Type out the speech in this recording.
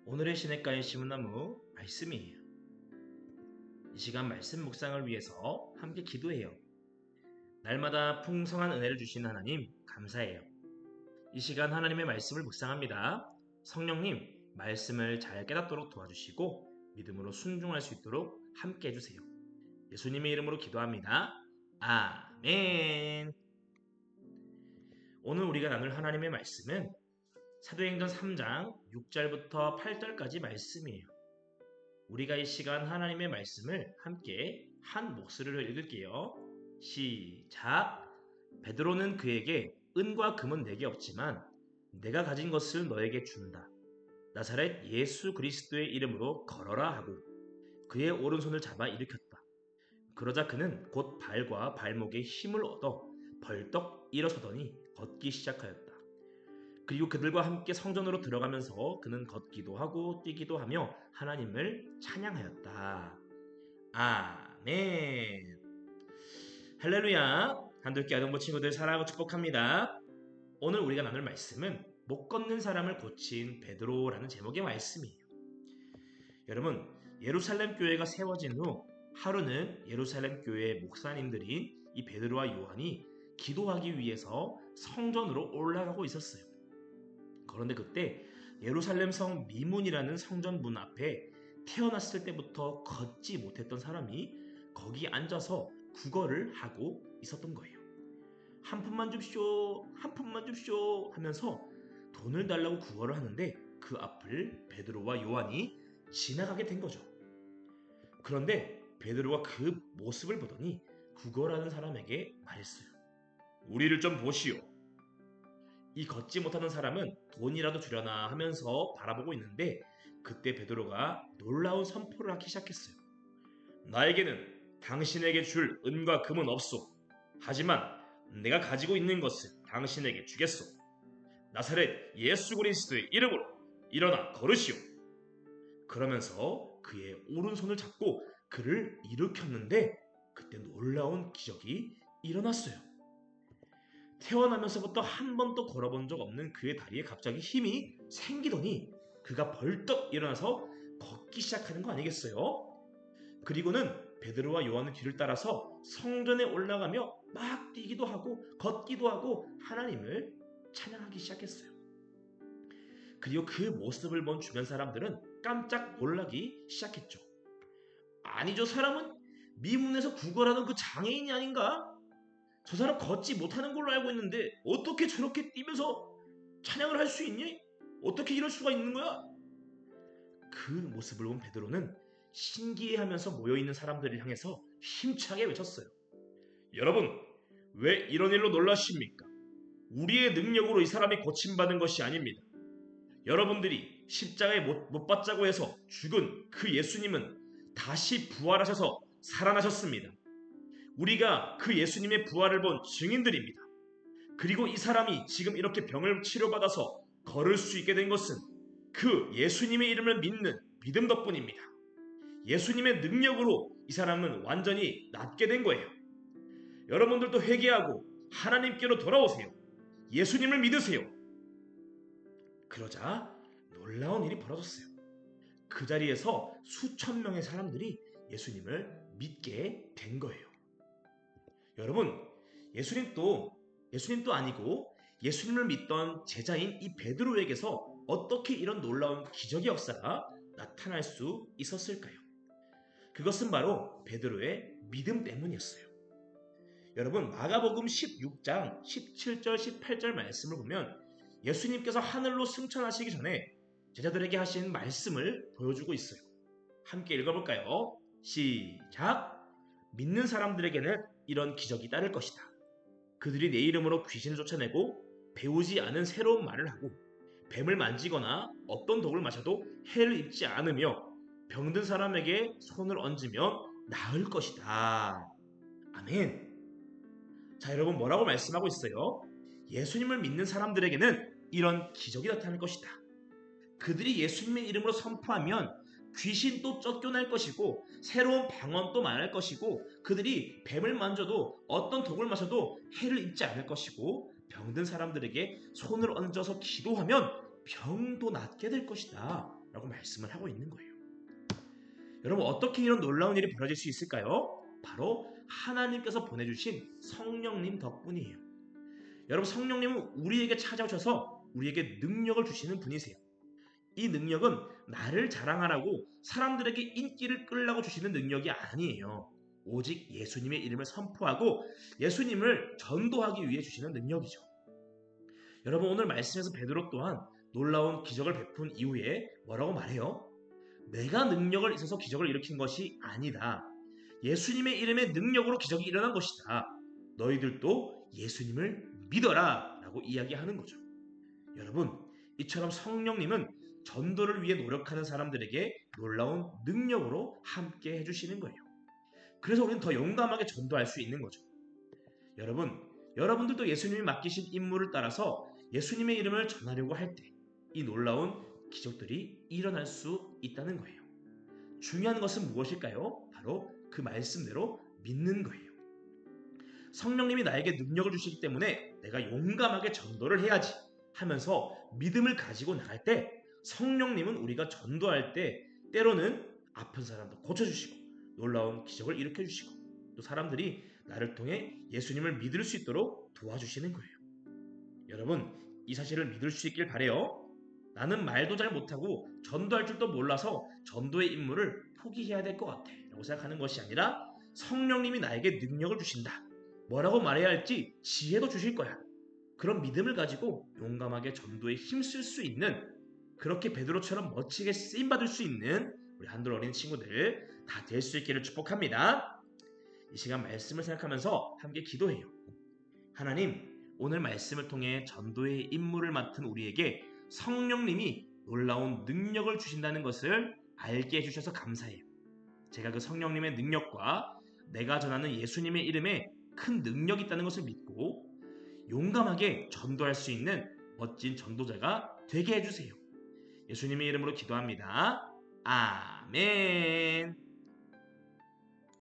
오늘의 시냇가의 심은나무 말씀이에요. 이 시간 말씀 묵상을 위해서 함께 기도해요. 날마다 풍성한 은혜를 주시는 하나님 감사해요. 이 시간 하나님의 말씀을 묵상합니다. 성령님 말씀을 잘 깨닫도록 도와주시고 믿음으로 순종할 수 있도록 함께 해주세요. 예수님의 이름으로 기도합니다. 아멘. 오늘 우리가 나눌 하나님의 말씀은 사도행전 3장 6절부터 8절까지 말씀이에요. 우리가 이 시간 하나님의 말씀을 함께 한 목소리로 읽을게요. 시작! 베드로는 그에게 은과 금은 내게 없지만 내가 가진 것을 너에게 준다. 나사렛 예수 그리스도의 이름으로 걸어라 하고 그의 오른손을 잡아 일으켰다. 그러자 그는 곧 발과 발목에 힘을 얻어 벌떡 일어서더니 걷기 시작하였다. 그리고 그들과 함께 성전으로 들어가면서 그는 걷기도 하고 뛰기도 하며 하나님을 찬양하였다. 아멘. 할렐루야. 한둘기 아동부 친구들 사랑하고 축복합니다. 오늘 우리가 나눌 말씀은 못 걷는 사람을 고친 베드로라는 제목의 말씀이에요. 여러분, 예루살렘 교회가 세워진 후 하루는 예루살렘 교회의 목사님들인 이 베드로와 요한이 기도하기 위해서 성전으로 올라가고 있었어요. 그런데 그때 예루살렘 성 미문이라는 성전 문 앞에 태어났을 때부터 걷지 못했던 사람이 거기 앉아서 구걸을 하고 있었던 거예요. 한 푼만 줍쇼, 한 푼만 줍쇼 하면서 돈을 달라고 구걸을 하는데 그 앞을 베드로와 요한이 지나가게 된 거죠. 그런데 베드로가 그 모습을 보더니 구걸하는 사람에게 말했어요. 우리를 좀 보시오. 이 걷지 못하는 사람은 돈이라도 주려나 하면서 바라보고 있는데 그때 베드로가 놀라운 선포를 하기 시작했어요. 나에게는 당신에게 줄 은과 금은 없소. 하지만 내가 가지고 있는 것을 당신에게 주겠소. 나사렛 예수 그리스도의 이름으로 일어나 걸으시오. 그러면서 그의 오른손을 잡고 그를 일으켰는데 그때 놀라운 기적이 일어났어요. 태어나면서부터 한 번도 걸어본 적 없는 그의 다리에 갑자기 힘이 생기더니 그가 벌떡 일어나서 걷기 시작하는 거 아니겠어요? 그리고는 베드로와 요한의 뒤를 따라서 성전에 올라가며 막 뛰기도 하고 걷기도 하고 하나님을 찬양하기 시작했어요. 그리고 그 모습을 본 주변 사람들은 깜짝 놀라기 시작했죠. 아니, 저 사람은 미문에서 구걸하던 그 장애인이 아닌가? 저 사람 걷지 못하는 걸로 알고 있는데 어떻게 저렇게 뛰면서 찬양을 할 수 있니? 어떻게 이럴 수가 있는 거야? 그 모습을 본 베드로는 신기해하면서 모여있는 사람들을 향해서 힘차게 외쳤어요. 여러분, 왜 이런 일로 놀라십니까? 우리의 능력으로 이 사람이 고침받은 것이 아닙니다. 여러분들이 십자가에 못 박자고 해서 죽은 그 예수님은 다시 부활하셔서 살아나셨습니다. 우리가 그 예수님의 부활을 본 증인들입니다. 그리고 이 사람이 지금 이렇게 병을 치료받아서 걸을 수 있게 된 것은 그 예수님의 이름을 믿는 믿음 덕분입니다. 예수님의 능력으로 이 사람은 완전히 낫게 된 거예요. 여러분들도 회개하고 하나님께로 돌아오세요. 예수님을 믿으세요. 그러자 놀라운 일이 벌어졌어요. 그 자리에서 수천 명의 사람들이 예수님을 믿게 된 거예요. 여러분, 예수님도 아니고 예수님을 믿던 제자인 이 베드로에게서 어떻게 이런 놀라운 기적의 역사가 나타날 수 있었을까요? 그것은 바로 베드로의 믿음 때문이었어요. 여러분, 마가복음 16장 17절 18절 말씀을 보면 예수님께서 하늘로 승천하시기 전에 제자들에게 하신 말씀을 보여주고 있어요. 함께 읽어볼까요? 시작! 믿는 사람들에게는 이런 기적이 따를 것이다. 그들이 내 이름으로 귀신을 쫓아내고 배우지 않은 새로운 말을 하고 뱀을 만지거나 어떤 독을 마셔도 해를 입지 않으며 병든 사람에게 손을 얹으면 나을 것이다. 아멘. 자, 여러분, 뭐라고 말씀하고 있어요? 예수님을 믿는 사람들에게는 이런 기적이 나타날 것이다. 그들이 예수님의 이름으로 선포하면 귀신도 쫓겨날 것이고 새로운 방언도 말할 것이고 그들이 뱀을 만져도 어떤 독을 마셔도 해를 입지 않을 것이고 병든 사람들에게 손을 얹어서 기도하면 병도 낫게 될 것이다 라고 말씀을 하고 있는 거예요. 여러분, 어떻게 이런 놀라운 일이 벌어질 수 있을까요? 바로 하나님께서 보내주신 성령님 덕분이에요. 여러분, 성령님은 우리에게 찾아오셔서 우리에게 능력을 주시는 분이세요. 이 능력은 나를 자랑하라고 사람들에게 인기를 끌라고 주시는 능력이 아니에요. 오직 예수님의 이름을 선포하고 예수님을 전도하기 위해 주시는 능력이죠. 여러분, 오늘 말씀에서 베드로 또한 놀라운 기적을 베푼 이후에 뭐라고 말해요? 내가 능력을 있어서 기적을 일으킨 것이 아니다. 예수님의 이름의 능력으로 기적이 일어난 것이다. 너희들도 예수님을 믿어라 라고 이야기하는 거죠. 여러분, 이처럼 성령님은 전도를 위해 노력하는 사람들에게 놀라운 능력으로 함께 해주시는 거예요. 그래서 우리는 더 용감하게 전도할 수 있는 거죠. 여러분들도 예수님이 맡기신 임무를 따라서 예수님의 이름을 전하려고 할 때 이 놀라운 기적들이 일어날 수 있다는 거예요. 중요한 것은 무엇일까요? 바로 그 말씀대로 믿는 거예요. 성령님이 나에게 능력을 주시기 때문에 내가 용감하게 전도를 해야지 하면서 믿음을 가지고 나갈 때 성령님은 우리가 전도할 때 때로는 아픈 사람도 고쳐주시고 놀라운 기적을 일으켜주시고 또 사람들이 나를 통해 예수님을 믿을 수 있도록 도와주시는 거예요. 여러분, 이 사실을 믿을 수 있길 바래요. 나는 말도 잘 못하고 전도할 줄도 몰라서 전도의 임무를 포기해야 될 것 같아 라고 생각하는 것이 아니라 성령님이 나에게 능력을 주신다. 뭐라고 말해야 할지 지혜도 주실 거야. 그런 믿음을 가지고 용감하게 전도에 힘쓸 수 있는, 그렇게 베드로처럼 멋지게 쓰임받을 수 있는 우리 한돌 어린 친구들 다 될 수 있기를 축복합니다. 이 시간 말씀을 생각하면서 함께 기도해요. 하나님, 오늘 말씀을 통해 전도의 임무를 맡은 우리에게 성령님이 놀라운 능력을 주신다는 것을 알게 해주셔서 감사해요. 제가 그 성령님의 능력과 내가 전하는 예수님의 이름에 큰 능력이 있다는 것을 믿고 용감하게 전도할 수 있는 멋진 전도자가 되게 해주세요. 예수님의 이름으로 기도합니다. 아멘.